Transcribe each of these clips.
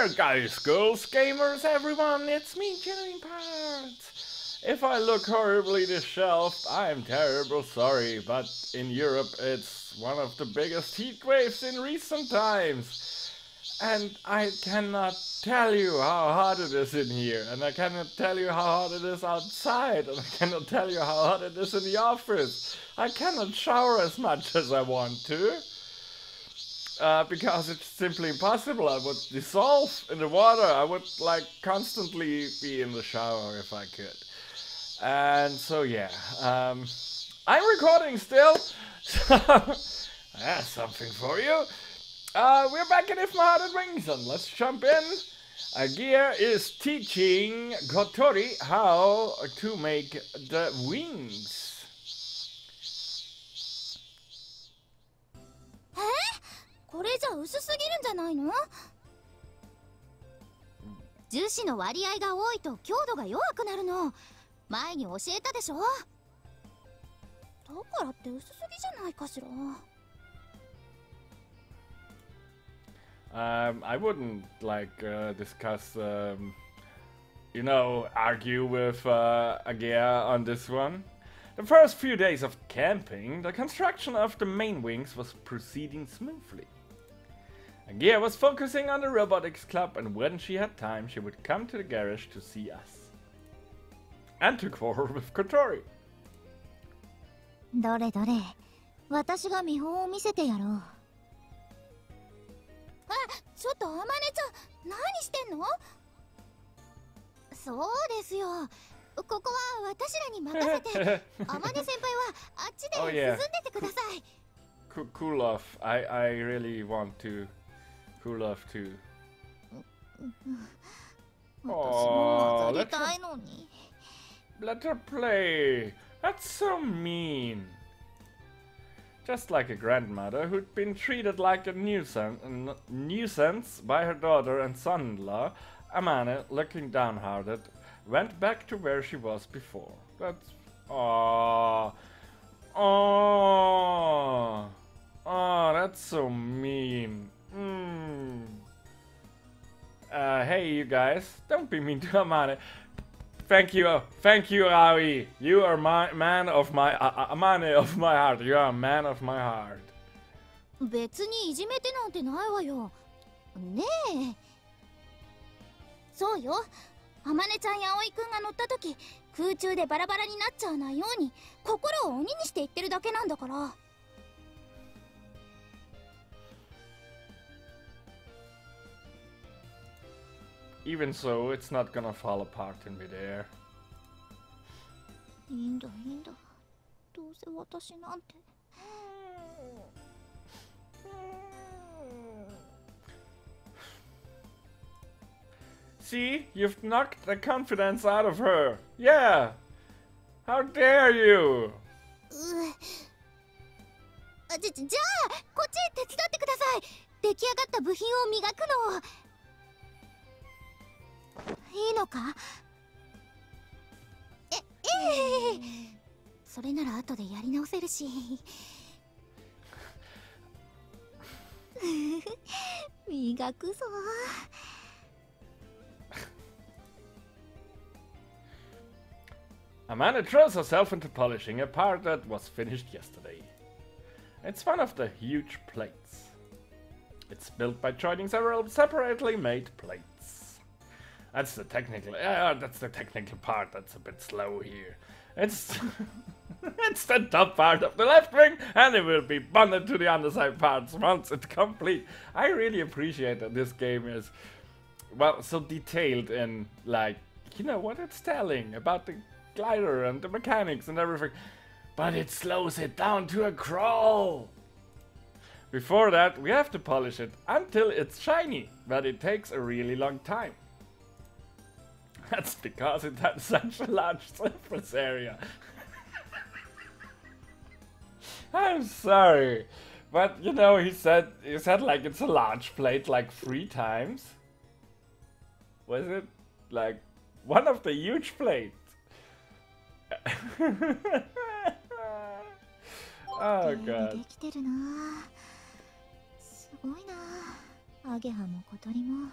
there, guys, girls, gamers, everyone, it's me, GenuineParts. If I look horribly disheveled, I'm terrible sorry, but in Europe it's one of the biggest heat waves in recent times. And I cannot tell you how hot it is in here, and I cannot tell you how hot it is outside, and I cannot tell you how hot it is in the office. I cannot shower as much as I want to. Because it's simply impossible. I would dissolve in the water. I would like constantly be in the shower if I could. And so yeah, I'm recording still. So that's something for you. We're back in If My Heart Had Wings, and let's jump in. Gear is teaching Kotori how to make the wings. これじゃ薄すぎるんじゃないの？樹脂の割合が多いと強度が弱くなるの。前に教えたでしょ。だからって薄すぎじゃないかしら。I wouldn't like discuss, you know, argue with Agea on this one. The first few days of camping, the construction of the main wings was proceeding smoothly. Agea was focusing on the robotics club, and when she had time, she would come to the garage to see us. And to quarrel with Kotori. どれどれ、私が見本を見せてやろう。あ、ちょっとあまねちゃん、何してんの？そうですよ。ここは私らに任せて。あまね先輩はあっちで進んでてください。Cool off. I really want to cool off too. 私も混ざりたいのに。Let her play. That's so mean. Just like a grandmother who'd been treated like a nuisance by her daughter and son-in-law, Amane, looking downhearted, went back to where she was before. That's... Aww. Aww. Oh, that's so mean. Hey, you guys, don't be mean to Amane. Thank you, Aoi. You are my man of my Amane of my heart. You are a man of my heart. 別にいじめてなんてないわよ。ねえ。そうよ。あまねちゃんや葵くんが乗った時、空中でバラバラになっちゃわないように心を鬼にして言ってるだけなんだから。Even so, it's not gonna fall apart in midair. いいんだいいんだ。どうせ私なんて。See, you've knocked the confidence out of her. Yeah. How dare you? じゃあこっち手伝ってください。出来上がった部品を磨くの。いいのか？ええ。それなら後でやり直せるし。磨くぞ。Amanda throws herself into polishing a part that was finished yesterday. It's one of the huge plates. It's built by joining several separately made plates. That's the technical part that's a bit slow here. It's it's the top part of the left wing, and it will be bonded to the underside parts once it's complete. I really appreciate that this game is, well, so detailed in, like, you know, what it's telling about the glider and the mechanics and everything, but it slows it down to a crawl. Before that, we have to polish it until it's shiny, but it takes a really long time. That's because it has such a large surface area. I'm sorry, but you know, he said like it's a large plate like 3 times. Was it like one of the huge plates? Oh god. すごいな。アゲハも小鳥も。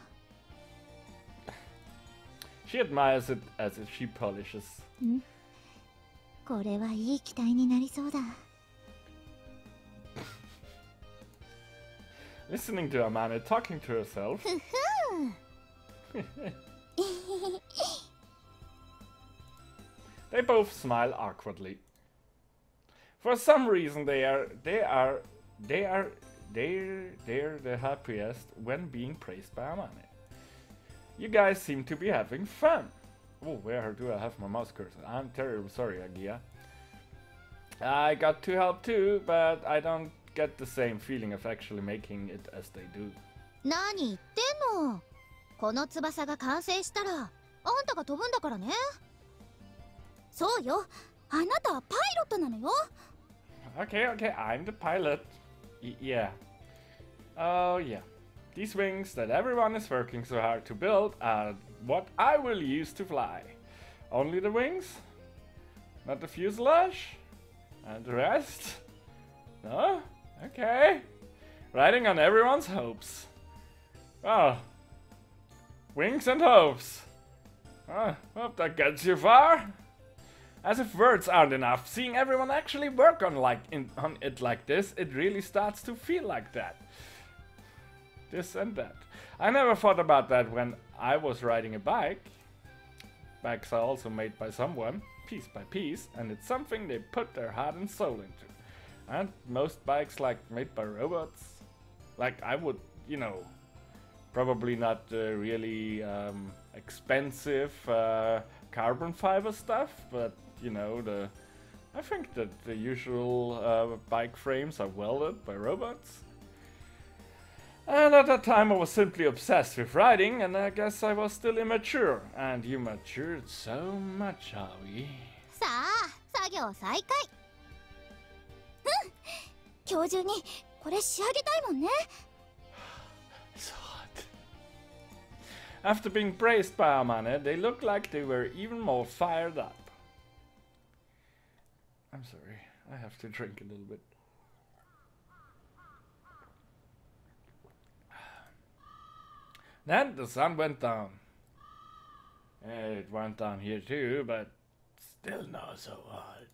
She admires it as she polishes. これはいい機体になりそうだ。Listening to Amane talking to herself. They both smile awkwardly. For some reason they're the happiest when being praised by Amane. You guys seem to be having fun. Oh, where do I have my mouse cursor? I'm terribly sorry, Agia. I got to help too, but I don't get the same feeling of actually making it as they do. 何言ってんの。この翼が完成したら、あんたが飛ぶんだからね。そうよ。あなたはパイロットなのよ。Okay, I'm the pilot. Yeah. Oh, yeah. These wings that everyone is working so hard to build are what I will use to fly. Only the wings? Not the fuselage? And the rest? No? Okay. Riding on everyone's hopes. Oh. Wings and hopes. Hope that gets you far. As if words aren't enough, seeing everyone actually work on it like this, it really starts to feel like that. This and that. I never thought about that when I was riding a bike. Bikes are also made by someone, piece by piece, and it's something they put their heart and soul into. And most bikes made by robots, I would, probably not really expensive carbon fiber stuff, but I think that the usual bike frames are welded by robots. And at that time I was simply obsessed with riding, and I guess I was still immature. And you matured so much, Aoi. さあ、作業再開。今日中にこれ仕上げたいもんね。It's hot. After being praised by Amane, they looked like they were even more fired up. I'm sorry, I have to drink a little bit. Then the sun went down. It went down here too, but still not so hot.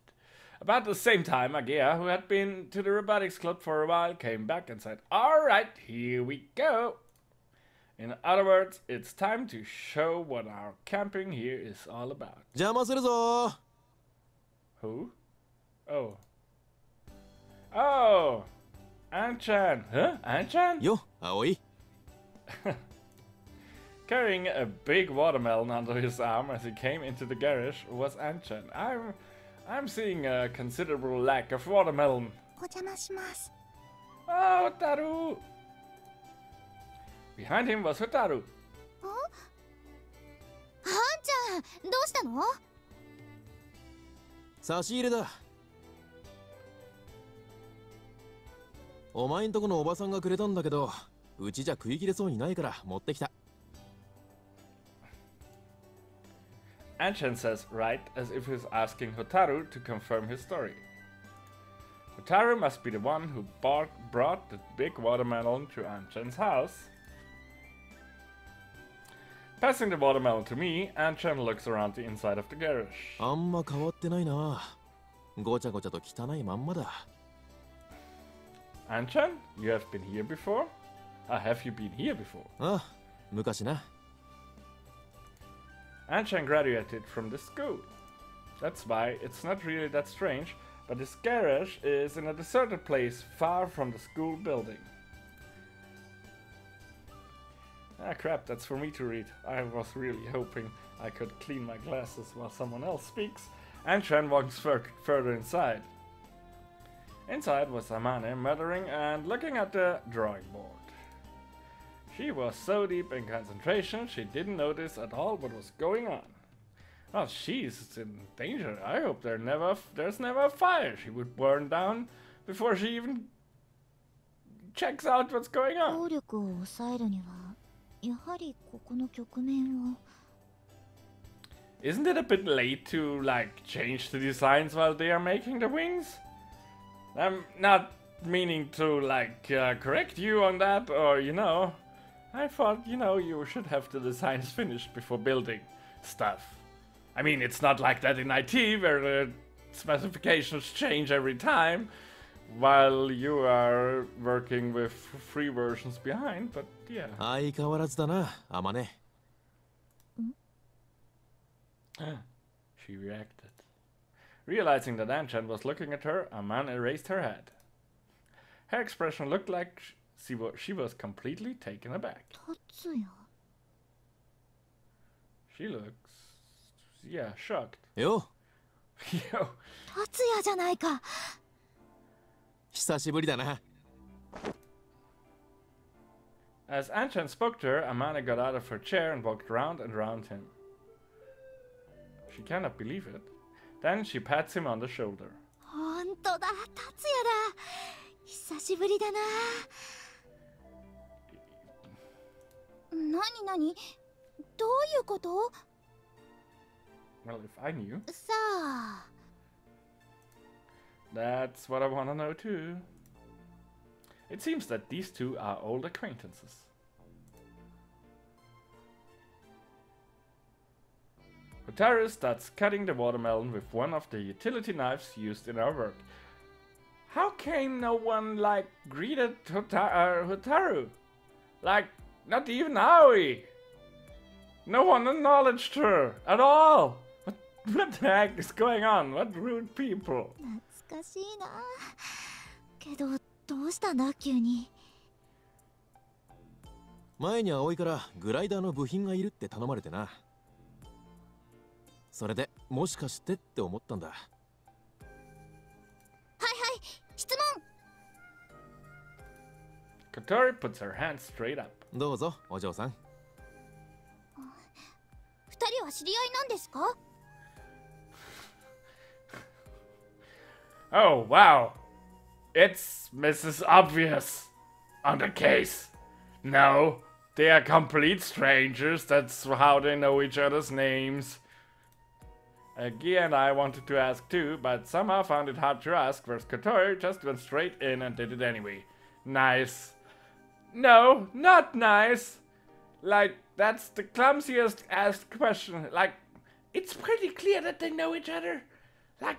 About the same time, Agia, who had been to the robotics club for a while, came back and said, "Alright, here we go." In other words, it's time to show what our camping here is all about. 邪魔するぞ。 Who? Oh. Oh! Anchan! Huh? Anchan? よ、葵。Carrying a big watermelon under his arm as he came into the garage was Anchan. I'm seeing a considerable lack of watermelon. お邪魔します。 Oh, Hotaru! Behind him was Hotaru. あんちゃん、どうしたの？差し入れだ。お前んとこのおばさんがくれたんだけど、うちじゃ食い切れそうにないから持ってきた。 Anchan says right as if he's asking Hotaru to confirm his story. Hotaru must be the one who brought the big watermelon to Anchan's house. Passing the watermelon to me, Anchan looks around the inside of the garage. あんま変わってないな。ごちゃごちゃと汚いまんまだ。 Anchan, you have been here before? Have you been here before? ああ、昔な。 Anchan graduated from this school. That's why it's not really that strange, but his garage is in a deserted place far from the school building. Ah crap, that's for me to read. I was really hoping I could clean my glasses while someone else speaks. Anchan walks further inside. Inside was Amane muttering and looking at the drawing board. She was so deep in concentration she didn't notice at all what was going on. Well, she's in danger. I hope there's never a fire she would burn down before she even checks out what's going on. 暴力を抑えるには、やはりここの局面を。 Isn't it a bit late to change the designs while they are making the wings? I'm not meaning to correct you on that, or I thought, you should have the designs finished before building. stuff. I mean, it's not like that in IT where the specifications change every time while you are working with free versions behind, but yeah. 相変わらずだな、あまね。She reacted. Realizing that Anchan was looking at her, Amane raised her head. Her expression looked like she was completely taken aback. 達也 She looks, yeah, shocked. よ、 Yo. 達也じゃないか。久しぶりだな。As Anchan spoke to her, Amane got out of her chair and walked round and round him. She cannot believe it. Then she pats him on the shoulder. ほんとだ、達也だ。久しぶりだな。なになに、どういうこと？ Well, if I knew. さあ。 That's what I want to know too. It seems that these two are old acquaintances. Hotaru starts cutting the watermelon with one of the utility knives used in our work. How came no one, like, greeted Hotaru? Like, not even Aoi! No one acknowledged her at all! What the heck is going on? What rude people! 懐かしいな。けど、どうしたんだ、急に。前に葵からグライダーの部品がいるって頼まれてな。それでもしかしてって思ったんだ。はいはい、質問。Kotori puts her hand straight up. どうぞ、お嬢さん。二人は知り合いなんですか？ Oh, wow. It's Mrs. Obvious on the case. No, they are complete strangers. That's how they know each other's names. Again, I wanted to ask too, but somehow found it hard to ask, whereas Kotori just went straight in and did it anyway. Nice. No, not nice. Like, that's the clumsiest asked question. Like, it's pretty clear that they know each other. Like,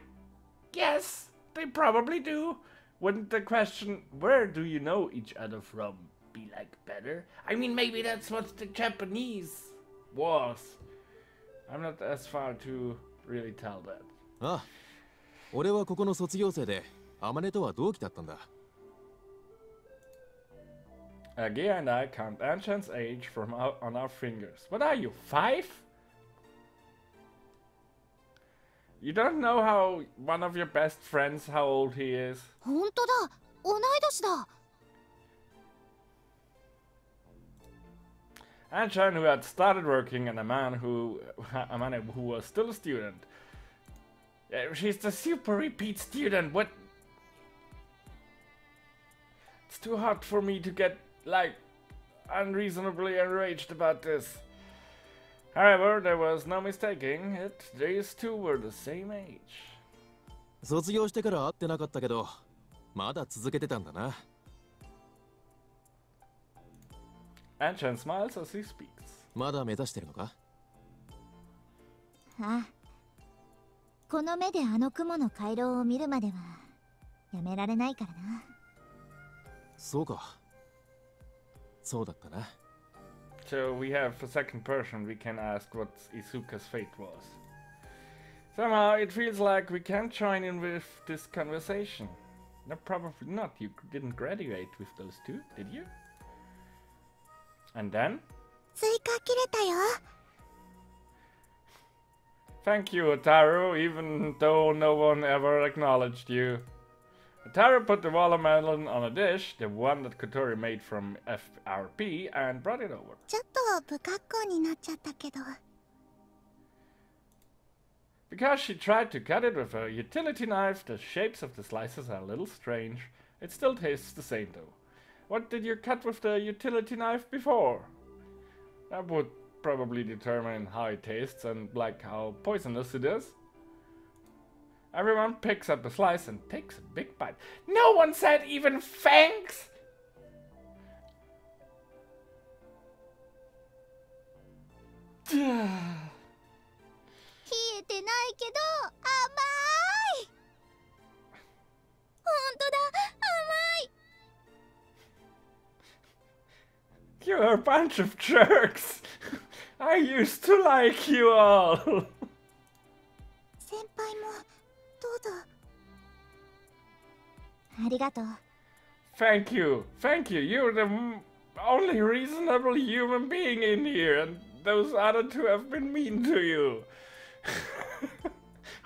yes, they probably do. Wouldn't the question, where do you know each other from, be like better? I mean, maybe that's what the Japanese was. I'm not as far to really tell that. ああ、俺はここの卒業生で、アマネとは同期だったんだ。Agia and I count Anchan's age from on our fingers. What are you, 5? You don't know how one of your best friends, how old he is? ほんとだ、同い年だ。Anchan, who had started working, and Amane, who was still a student. She's the super repeat student. What? It's too hard for me to get, like, unreasonably enraged about this. However, there was no mistaking it. These two were the same age. 卒業してから会ってなかったけど、まだ続けてたんだな。Anchan smiles as he speaks. まだ目指してるのか？ああ。この目であの雲の回廊を見るまではやめられないからな。そうか。そうだったな。So we have a second person we can ask what Izuka's fate was. Somehow it feels like we can't join in with this conversation. No, probably not. You didn't graduate with those two, did you? And then? 追加切れたよ。Thank you, Hotaru, even though no one ever acknowledged you. Hotaru put the watermelon on a dish, the one that Kotori made from FRP, and brought it over. ちょっと不格好になっちゃったけど。Because she tried to cut it with a utility knife, the shapes of the slices are a little strange. It still tastes the same though. What did you cut with the utility knife before? That would probably determine how it tastes and like how poisonous it is. Everyone picks up a slice and takes a big bite. No one said even thanks! 冷えてないけど甘い。ほんとだ、甘い。 You're a bunch of jerks! I used to like you all! 先輩もどうぞ。ありがとう。Thank you! Thank you! You're the only reasonable human being in here, and those other two have been mean to you!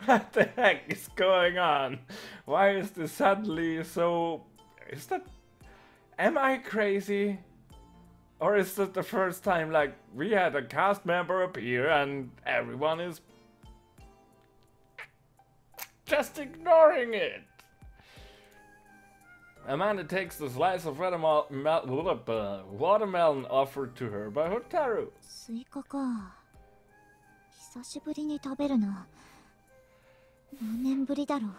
What the heck is going on? Why is this suddenly so... Is that... Am I crazy? Or is this the first time, like, we had a cast member appear and everyone is just ignoring it? Amanda takes the slice of watermelon offered to her by Hotaru. スイカか。久しぶりに食べるな。何年ぶりだろう。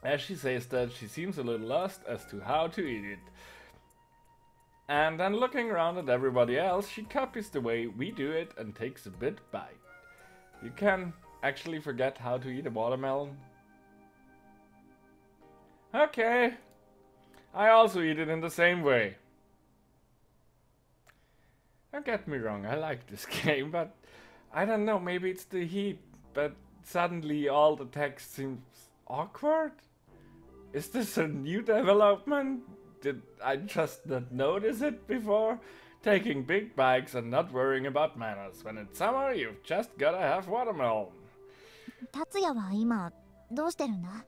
As she says that, she seems a little lost as to how to eat it. And then looking around at everybody else, she copies the way we do it and takes a bit bite. You can actually forget how to eat a watermelon. Okay. I also eat it in the same way. Don't get me wrong, I like this game, but I don't know, maybe it's the heat, but suddenly all the text seems awkward? Is this a new development? Did I just not notice it before? Taking big bikes and not worrying about manners. When it's summer, you've just gotta have watermelon. 達也は今どうしてるんだ？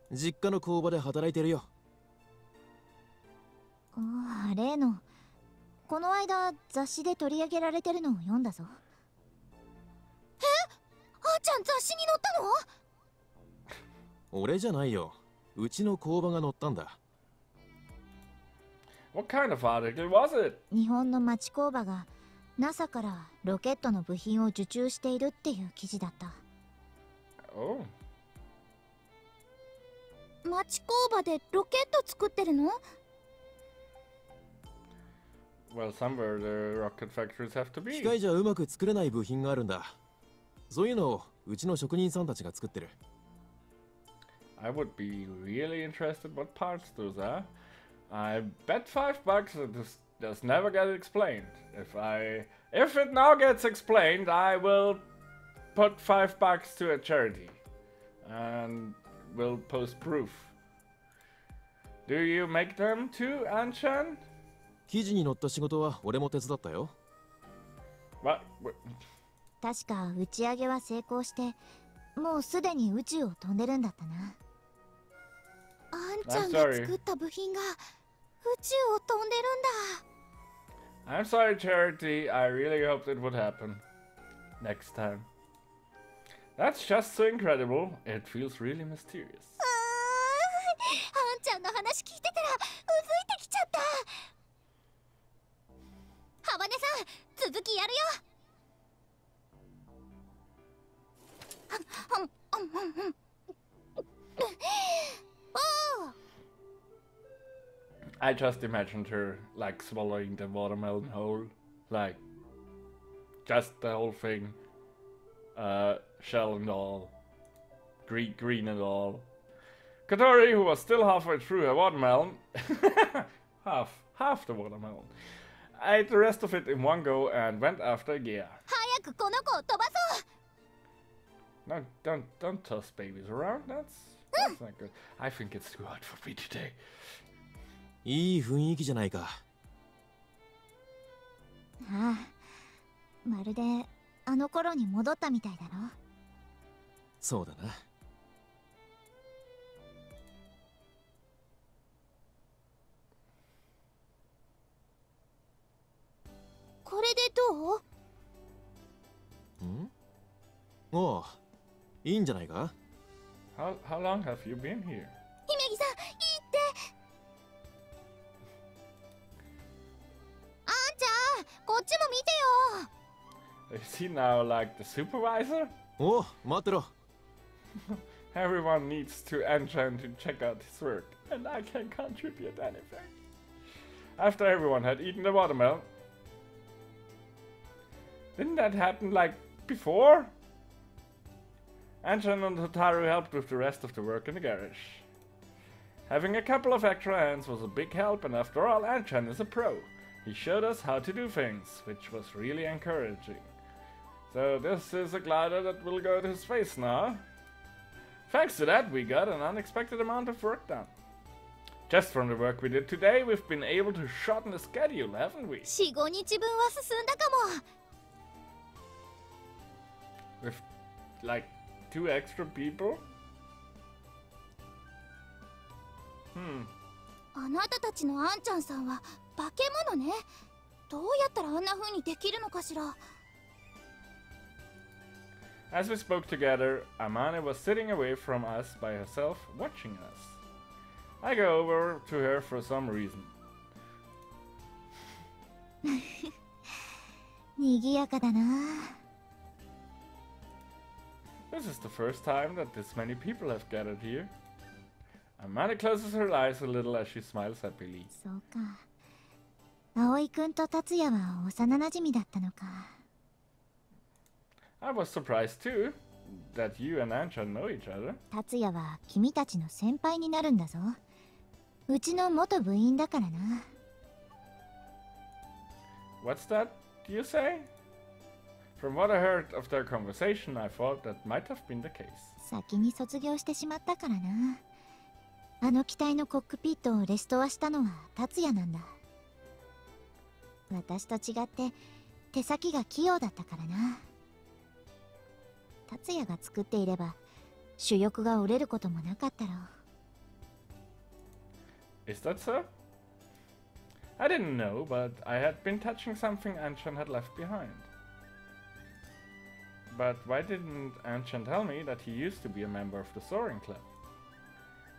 実家の工場で働いてるよ。ああ、例の。この間雑誌で取り上げられてるのを読んだぞ。え？あーちゃん雑誌に載ったの？俺じゃないよ。うちの工場が載ったんだ。What kind of article was it? 日本の町工場が NASA からロケットの部品を受注しているっていう記事だった。Oh. 町工場でロケット作ってるの？ Well, somewhere the rocket factories have to be. 機械じゃうまく作れない部品があるんだ。そういうのをうちの職人さんたちが作ってる。I would be really interested what parts those are. I bet $5 that this does never get explained. If it now gets explained, I will put $5 to a charity and will post proof. Do you make them too, Anshan? 記事に載った仕事は俺も手伝ったよ。What? 確か打ち上げは成功してもうすでに宇宙を飛んでるんだったな。あんちゃんが作った部品が宇宙を飛んでるんだ。I'm sorry, Charity. I really hoped it would happen next time. That's just so incredible. It feels really mysterious. あんちゃんの話聞いてたらうずいてきちゃった。ハバネさん、続きやるよ。I just imagined her like swallowing the watermelon whole, like just the whole thing, shell and all, green and all. Katori, who was still halfway through her watermelon, half the watermelon, ate the rest of it in one go and went after Gia. 早くこの子を飛ばそう。 No, don't toss babies around. That's not good. I think it's too hot for me today. いい雰囲気じゃないか。ああ、まるであの頃に戻ったみたいだろ。そうだな。これでどう？ん？おう、いいんじゃないか？ How long have you been here? 姫木さん、いいって。あんちゃん、こっちも見てよ。Is he now like the supervisor? おう、待ってろ。Everyone needs to enter to check out his work, and I can't contribute anything. after everyone had eaten the watermelon. Didn't that happen like before? Anchan and Hotaru helped with the rest of the work in the garage. Having a couple of extra hands was a big help, and after all, Anchan is a pro. He showed us how to do things, which was really encouraging. So this is a glider that will go to space now. Thanks to that, we got an unexpected amount of work done. Just from the work we did today, we've been able to shorten the schedule, haven't we? 4、5日分は進んだかも。 With like 2 extra people? あなたたちのアンちゃんさんは化け物ね。どうやったらあんな風にできるのかしら。 As we spoke together, Amane was sitting away from us by herself, watching us. I go over to her for some reason. 賑やかだな。 This is the first time that this many people have gathered here. Amane closes her eyes a little as she smiles happily. そうか。葵くんと達也は幼馴染だったのか。 I was surprised too, that you and Anchan know each other. 達也は君たちの先輩になるんだぞ。うちの元部員だからな。 What's that, do you say? From what I heard of their conversation, I thought that might have been the case. 先に卒業してしまったからな。あの機体のコックピットをレストアしたのは達也なんだ。私と違って手先が器用だったからな。達也が作っていれば主翼が折れることもなかったろう。 Is that so? I didn't know, but I had been touching something Anchan had left behind. But why didn't Anchan tell me that he used to be a member of the Soaring Club?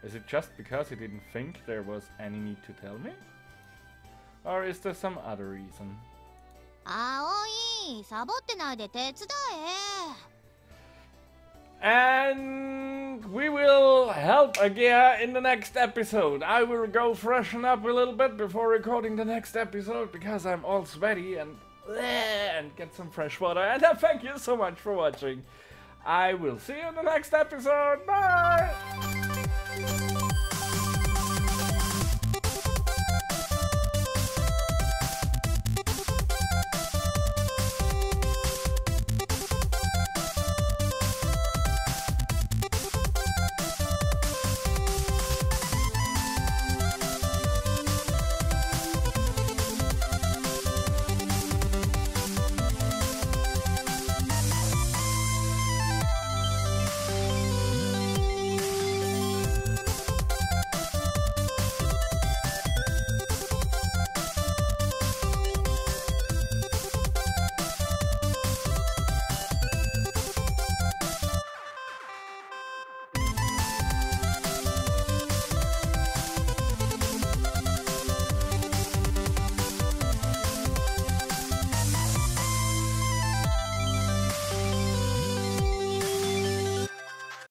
Is it just because he didn't think there was any need to tell me? Or is there some other reason? 葵、サボってないで手伝え。 And we will help Agea in the next episode. I will go freshen up a little bit before recording the next episode because I'm all sweaty and get some fresh water. And thank you so much for watching. I will see you in the next episode. Bye!